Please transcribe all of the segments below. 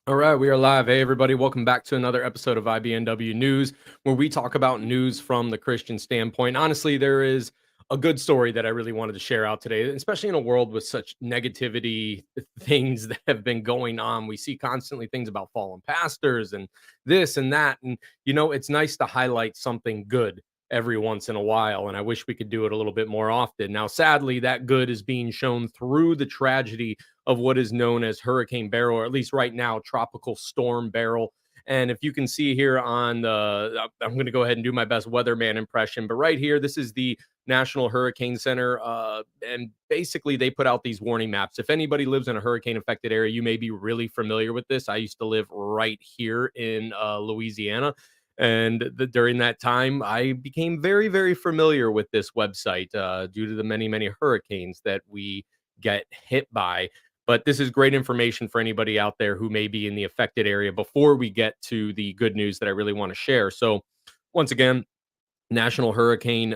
All right, we are live. Hey, everybody, welcome back to another episode of IBNW News, where we talk about news from the Christian standpoint. Honestly, there is a good story that I really wanted to share out today, especially in a world with such negativity things that have been going on. We see constantly things about fallen pastors and this and that. And, it's nice to highlight something good every once in a while. And I wish we could do it a little bit more often. Now, sadly, that good is being shown through the tragedy of what is known as Hurricane Beryl, or at least right now, Tropical Storm Beryl. And if you can see here on I'm going to go ahead and do my best weatherman impression, but right here, this is the National Hurricane Center. And basically, they put out these warning maps. If anybody lives in a hurricane affected area, you may be really familiar with this. I used to live right here in Louisiana. And during that time, I became very, very familiar with this website due to the many, many hurricanes that we get hit by. But this is great information for anybody out there who may be in the affected area before we get to the good news that I really want to share. So, once again, National Hurricane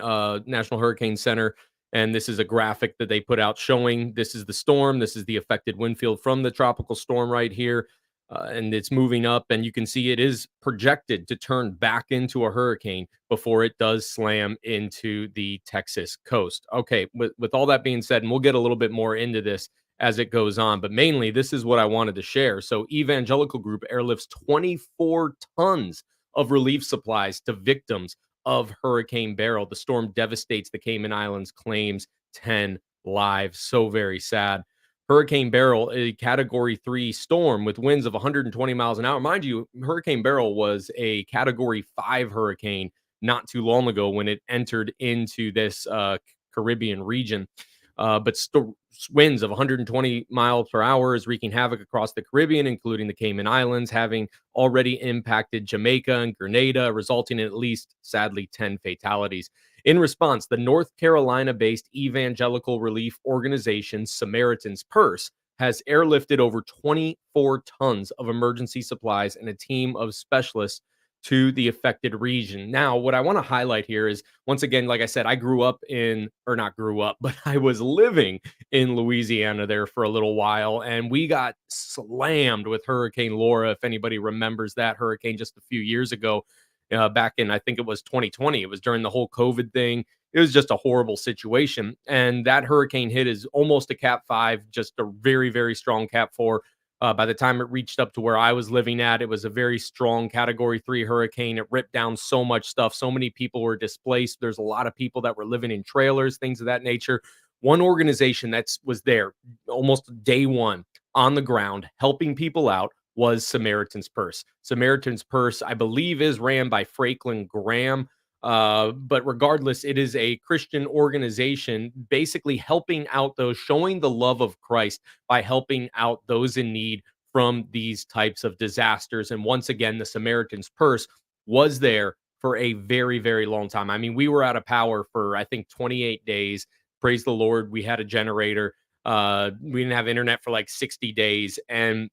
Center, and this is a graphic that they put out showing this is the storm, this is the affected wind field from the tropical storm right here. And it's moving up, and you can see it is projected to turn back into a hurricane before it does slam into the Texas coast. Okay, with all that being said, and we'll get a little bit more into this as it goes on, but mainly this is what I wanted to share. So, Evangelical Group airlifts 24 tons of relief supplies to victims of Hurricane Beryl. The storm devastates the Cayman Islands, claims 10 lives. So very sad. Hurricane Beryl, a category 3 storm with winds of 120 miles an hour. Mind you, Hurricane Beryl was a category 5 hurricane not too long ago when it entered into this Caribbean region. But winds of 120 miles per hour is wreaking havoc across the Caribbean, including the Cayman Islands, having already impacted Jamaica and Grenada, resulting in at least, sadly, 10 fatalities. In response, the North Carolina-based evangelical relief organization Samaritan's Purse has airlifted over 24 tons of emergency supplies and a team of specialists to the affected region. Now, what I want to highlight here is, once again, like I said, I grew up in, or not grew up, but I was living in Louisiana there for a little while, and we got slammed with Hurricane Laura. If anybody remembers that hurricane just a few years ago, back in, I think it was 2020. It was during the whole COVID thing. It was just a horrible situation. And that hurricane hit is almost a Cat 5, just a very, very strong Cat 4. By the time it reached up to where I was living at, it was a very strong category 3 hurricane. It ripped down so much stuff. So many people were displaced. There's a lot of people that were living in trailers, things of that nature. One organization that was there almost day one on the ground helping people out was Samaritan's Purse. Samaritan's Purse, I believe, is ran by Franklin Graham. But regardless, it is a Christian organization basically helping out those, showing the love of Christ by helping out those in need from these types of disasters. And once again, the Samaritan's Purse was there for a very, very long time. I mean, we were out of power for, I think, 28 days. Praise the Lord. We had a generator. We didn't have internet for like 60 days. And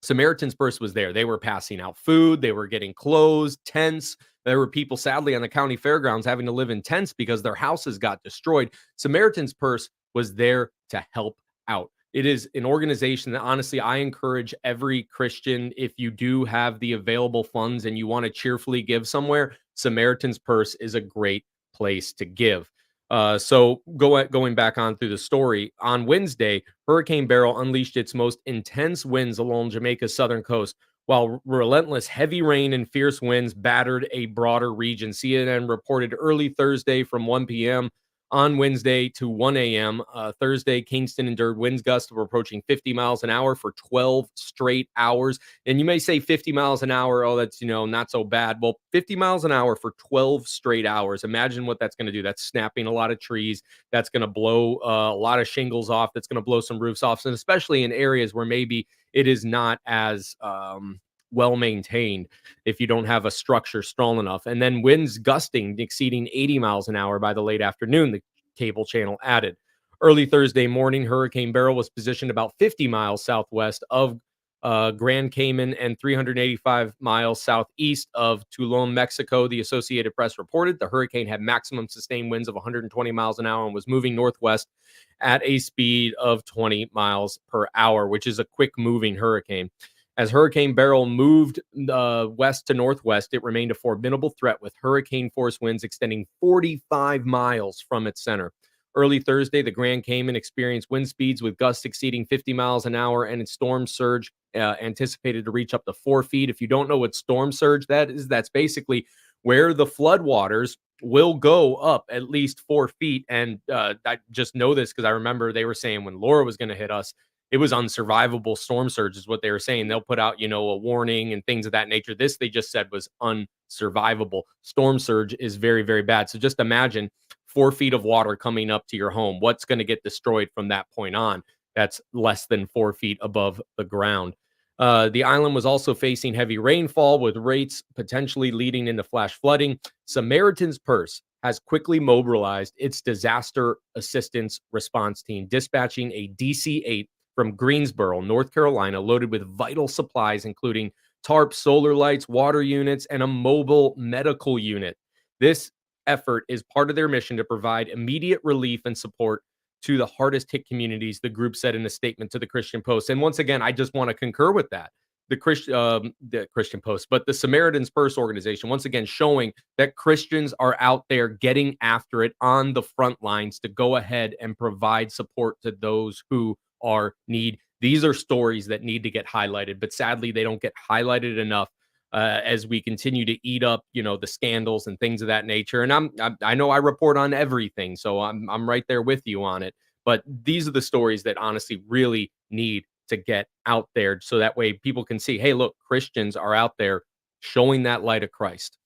Samaritan's Purse was there. They were passing out food. They were getting clothes, tents. There were people, sadly, on the county fairgrounds having to live in tents because their houses got destroyed. Samaritan's Purse was there to help out. It is an organization that, honestly, I encourage every Christian, if you do have the available funds and you want to cheerfully give somewhere, Samaritan's Purse is a great place to give. Going back on through the story, on Wednesday, Hurricane Beryl unleashed its most intense winds along Jamaica's southern coast, while relentless heavy rain and fierce winds battered a broader region. CNN reported early Thursday from 1 p.m. on Wednesday to 1 a.m. Thursday, Kingston endured winds gusts of approaching 50 miles an hour for 12 straight hours. And you may say 50 miles an hour, oh, that's, not so bad. Well, 50 miles an hour for 12 straight hours. Imagine what that's going to do. That's snapping a lot of trees. That's going to blow a lot of shingles off. That's going to blow some roofs off. And especially in areas where maybe it is not as well maintained if you don't have a structure strong enough. And then winds gusting exceeding 80 miles an hour by the late afternoon, the cable channel added. Early Thursday morning, Hurricane Beryl was positioned about 50 miles southwest of Grand Cayman and 385 miles southeast of Tulum, Mexico. The Associated Press reported the hurricane had maximum sustained winds of 120 miles an hour and was moving northwest at a speed of 20 miles per hour, which is a quick moving hurricane. As Hurricane Beryl moved west to northwest, it remained a formidable threat with hurricane force winds extending 45 miles from its center. Early Thursday, the Grand Cayman experienced wind speeds with gusts exceeding 50 miles an hour, and its storm surge anticipated to reach up to 4 feet. If you don't know what storm surge that is, that's basically where the floodwaters will go up at least 4 feet. And I just know this because I remember they were saying when Laura was going to hit us, it was unsurvivable storm surge, is what they were saying. They'll put out, a warning and things of that nature. This, they just said, was unsurvivable. Storm surge is very, very bad. So just imagine 4 feet of water coming up to your home. What's going to get destroyed from that point on? That's less than 4 feet above the ground. The island was also facing heavy rainfall with rates potentially leading into flash flooding. Samaritan's Purse has quickly mobilized its disaster assistance response team, dispatching a DC 8 from Greensboro, North Carolina, loaded with vital supplies, including tarps, solar lights, water units, and a mobile medical unit. This effort is part of their mission to provide immediate relief and support to the hardest hit communities, the group said in a statement to the Christian Post. And once again, I just want to concur with that. The Christian Post, but the Samaritan's Purse organization, once again, showing that Christians are out there getting after it on the front lines to go ahead and provide support to those who are need. These are stories that need to get highlighted, but sadly, they don't get highlighted enough as we continue to eat up, the scandals and things of that nature. And I know I report on everything, so I'm right there with you on it. But these are the stories that honestly really need to get out there, so that way people can see, hey, look, Christians are out there showing that light of Christ.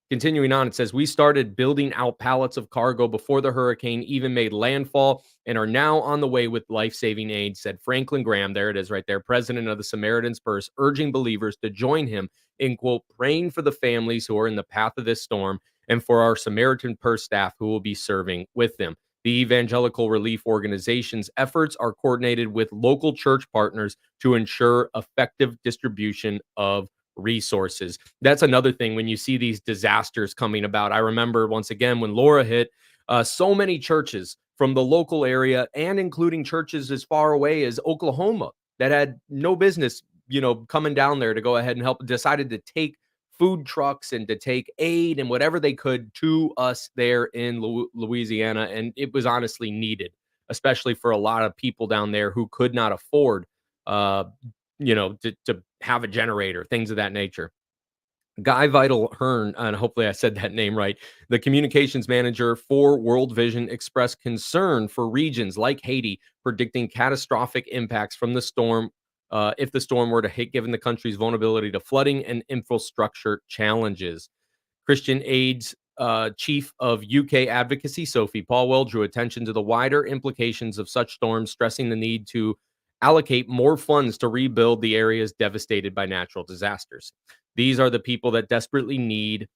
Continuing on, it says, we started building out pallets of cargo before the hurricane even made landfall and are now on the way with life-saving aid, said Franklin Graham. There it is right there, president of the Samaritan's Purse, urging believers to join him in, quote, praying for the families who are in the path of this storm and for our Samaritan Purse staff who will be serving with them. The evangelical relief organization's efforts are coordinated with local church partners to ensure effective distribution of resources. That's another thing when you see these disasters coming about. I remember once again when Laura hit, so many churches from the local area and including churches as far away as Oklahoma that had no business, coming down there to go ahead and help, decided to take food trucks and to take aid and whatever they could to us there in Louisiana. And it was honestly needed, especially for a lot of people down there who could not afford uh, to have a generator, things of that nature. Guy Vital Hearn, and hopefully I said that name right, the communications manager for World Vision, expressed concern for regions like Haiti, predicting catastrophic impacts from the storm if the storm were to hit, given the country's vulnerability to flooding and infrastructure challenges. Christian Aid's chief of UK advocacy, Sophie Paulwell, drew attention to the wider implications of such storms, stressing the need to allocate more funds to rebuild the areas devastated by natural disasters. These are the people that desperately need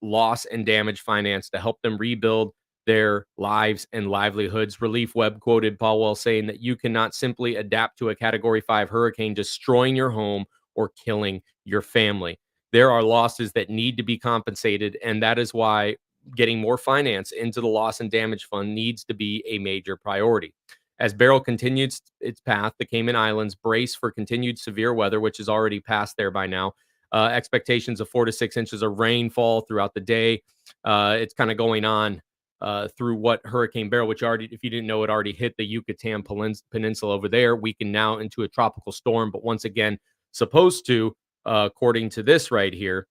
loss and damage finance to help them rebuild their lives and livelihoods. Relief Web quoted Paulwell saying that you cannot simply adapt to a Category 5 hurricane, destroying your home or killing your family. There are losses that need to be compensated, and that is why getting more finance into the loss and damage fund needs to be a major priority. As Beryl continues its path, the Cayman Islands brace for continued severe weather, which is already past there by now. Expectations of 4 to 6 inches of rainfall throughout the day. It's kind of going on through what Hurricane Beryl, which already, if you didn't know, it already hit the Yucatan Peninsula over there, weakened now into a tropical storm. But once again, supposed to, according to this right here,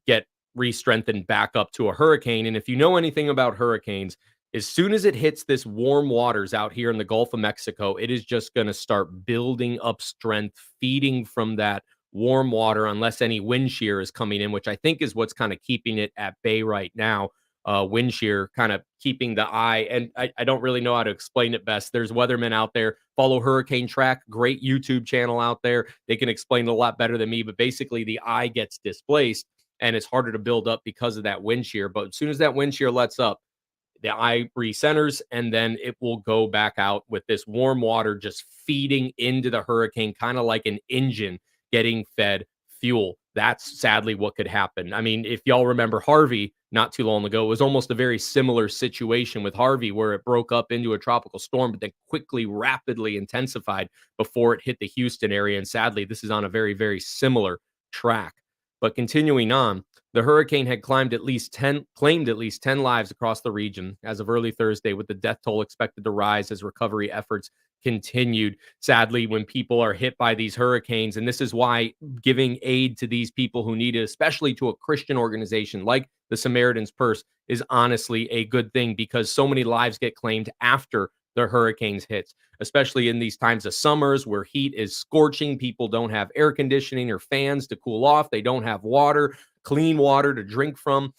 get re-strengthened back up to a hurricane. And if you know anything about hurricanes, as soon as it hits this warm waters out here in the Gulf of Mexico, it is just going to start building up strength, feeding from that warm water, unless any wind shear is coming in, which I think is what's kind of keeping it at bay right now. Wind shear kind of keeping the eye. And I don't really know how to explain it best. There's weathermen out there. Follow Hurricane Track, great YouTube channel out there. They can explain it a lot better than me, but basically the eye gets displaced and it's harder to build up because of that wind shear. But as soon as that wind shear lets up, the eye recenters, and then it will go back out with this warm water just feeding into the hurricane, kind of like an engine getting fed fuel. That's sadly what could happen. I mean, if y'all remember Harvey, not too long ago. It was almost a very similar situation with Harvey, where it broke up into a tropical storm, but then quickly, rapidly intensified before it hit the Houston area. And sadly, this is on a very, very similar track. But continuing on, the hurricane had claimed at least 10 lives across the region as of early Thursday, with the death toll expected to rise as recovery efforts continued. Sadly, when people are hit by these hurricanes, and this is why giving aid to these people who need it, especially to a Christian organization like the Samaritan's Purse, is honestly a good thing, because so many lives get claimed after the hurricanes hits, especially in these times of summers where heat is scorching. People don't have air conditioning or fans to cool off. They don't have water, clean water to drink from.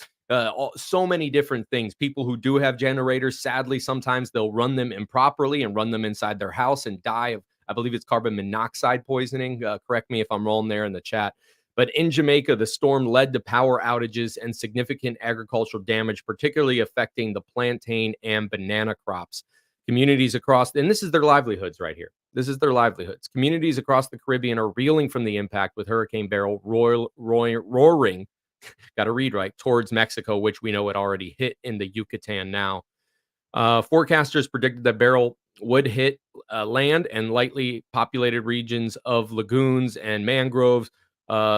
So many different things. People who do have generators, sadly, sometimes they'll run them improperly and run them inside their house and die of, I believe it's carbon monoxide poisoning. Correct me if I'm wrong there in the chat. But in Jamaica, the storm led to power outages and significant agricultural damage, particularly affecting the plantain and banana crops. Communities across, and this is their livelihoods right here. This is their livelihoods. Communities across the Caribbean are reeling from the impact, with Hurricane Beryl roaring, got to read right, towards Mexico, which we know it already hit in the Yucatan now. Forecasters predicted that Beryl would hit land and lightly populated regions of lagoons and mangroves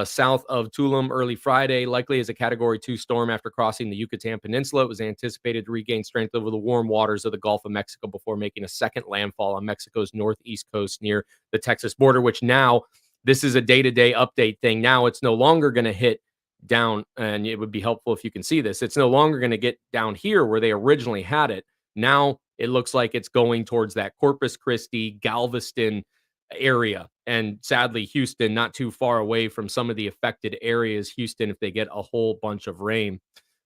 south of Tulum early Friday, likely as a Category 2 storm after crossing the Yucatan Peninsula. It was anticipated to regain strength over the warm waters of the Gulf of Mexico before making a second landfall on Mexico's northeast coast near the Texas border, which now, this is a day-to-day update thing. Now it's no longer going to hit down, and it would be helpful if you can see this. It's no longer going to get down here where they originally had it. Now it looks like it's going towards that Corpus Christi, Galveston area. And sadly, Houston, not too far away from some of the affected areas. Houston, if they get a whole bunch of rain.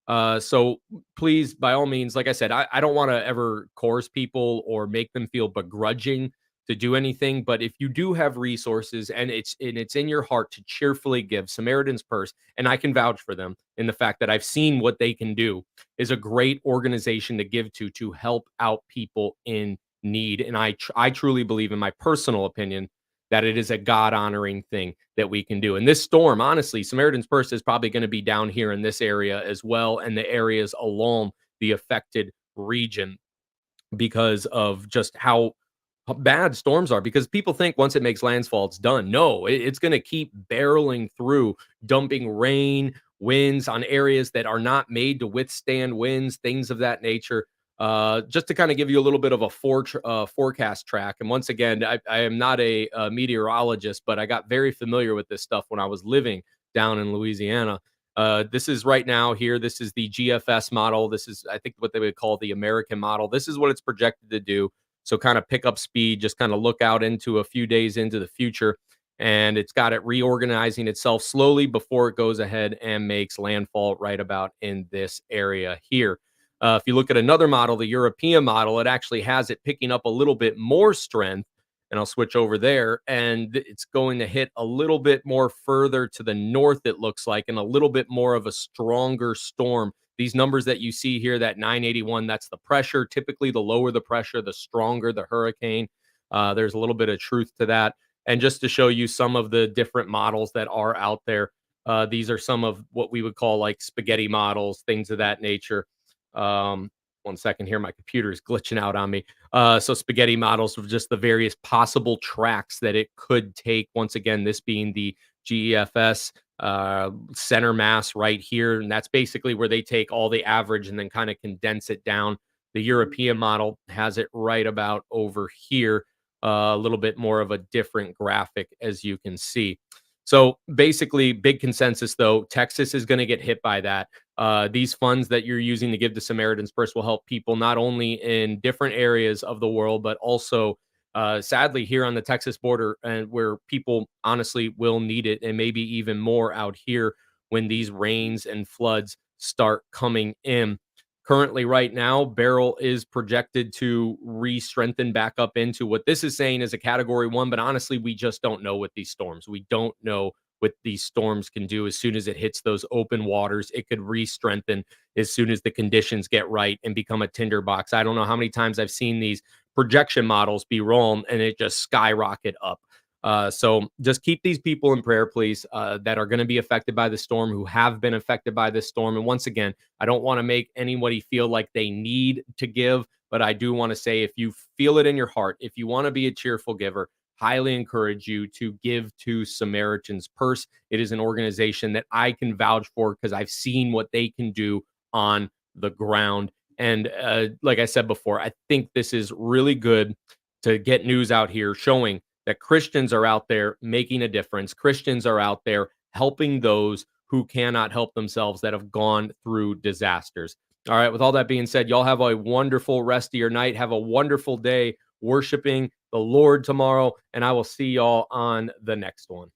So please, by all means, like I said, I don't want to ever coerce people or make them feel begrudging to do anything. But if you do have resources and it's in your heart to cheerfully give, Samaritan's Purse, and I can vouch for them in the fact that I've seen what they can do, is a great organization to give to help out people in need. And I truly believe, in my personal opinion, that it is a God honoring thing that we can do. And this storm, honestly, Samaritan's Purse is probably going to be down here in this area as well, and the areas along the affected region, because of just how bad storms are. Because people think once it makes landfall, it's done. No, it's going to keep barreling through, dumping rain, winds on areas that are not made to withstand winds, things of that nature. Just to kind of give you a little bit of a forecast track. And once again, I am not a meteorologist, but I got very familiar with this stuff when I was living down in Louisiana. This is right now here. This is the GFS model. This is, I think, what they would call the American model. This is what it's projected to do. So kind of pick up speed, just kind of look out into a few days into the future. And it's got it reorganizing itself slowly before it goes ahead and makes landfall right about in this area here. If you look at another model, the European model, it actually has it picking up a little bit more strength. And I'll switch over there, and it's going to hit a little bit more further to the north, it looks like, and a little bit more of a stronger storm. These numbers that you see here, that 981, that's the pressure. Typically, the lower the pressure, the stronger the hurricane. There's a little bit of truth to that. And just to show you some of the different models that are out there, these are some of what we would call like spaghetti models, things of that nature. One second here, my computer is glitching out on me. So spaghetti models of just the various possible tracks that it could take. Once again, this being the GEFS center mass right here. And that's basically where they take all the average and then kind of condense it down. The European model has it right about over here. A little bit more of a different graphic, as you can see. So basically, big consensus, though, Texas is going to get hit by that. These funds that you're using to give to Samaritan's Purse will help people not only in different areas of the world, but also, sadly, here on the Texas border, and where people honestly will need it, and maybe even more out here when these rains and floods start coming in. Currently, right now, Beryl is projected to re-strengthen back up into what this is saying is a Category 1, but honestly, we just don't know with these storms. We don't know what these storms can do. As soon as it hits those open waters, it could re-strengthen as soon as the conditions get right and become a tinderbox. I don't know how many times I've seen these projection models be wrong and it just skyrocket up. So just keep these people in prayer, please, that are going to be affected by the storm, who have been affected by this storm. And once again, I don't want to make anybody feel like they need to give, but I do want to say, if you feel it in your heart, if you want to be a cheerful giver, highly encourage you to give to Samaritan's Purse. It is an organization that I can vouch for because I've seen what they can do on the ground. And like I said before, I think this is really good to get news out here showing that Christians are out there making a difference. Christians are out there helping those who cannot help themselves, that have gone through disasters. All right, with all that being said, y'all have a wonderful rest of your night. Have a wonderful day worshiping the Lord tomorrow, and I will see y'all on the next one.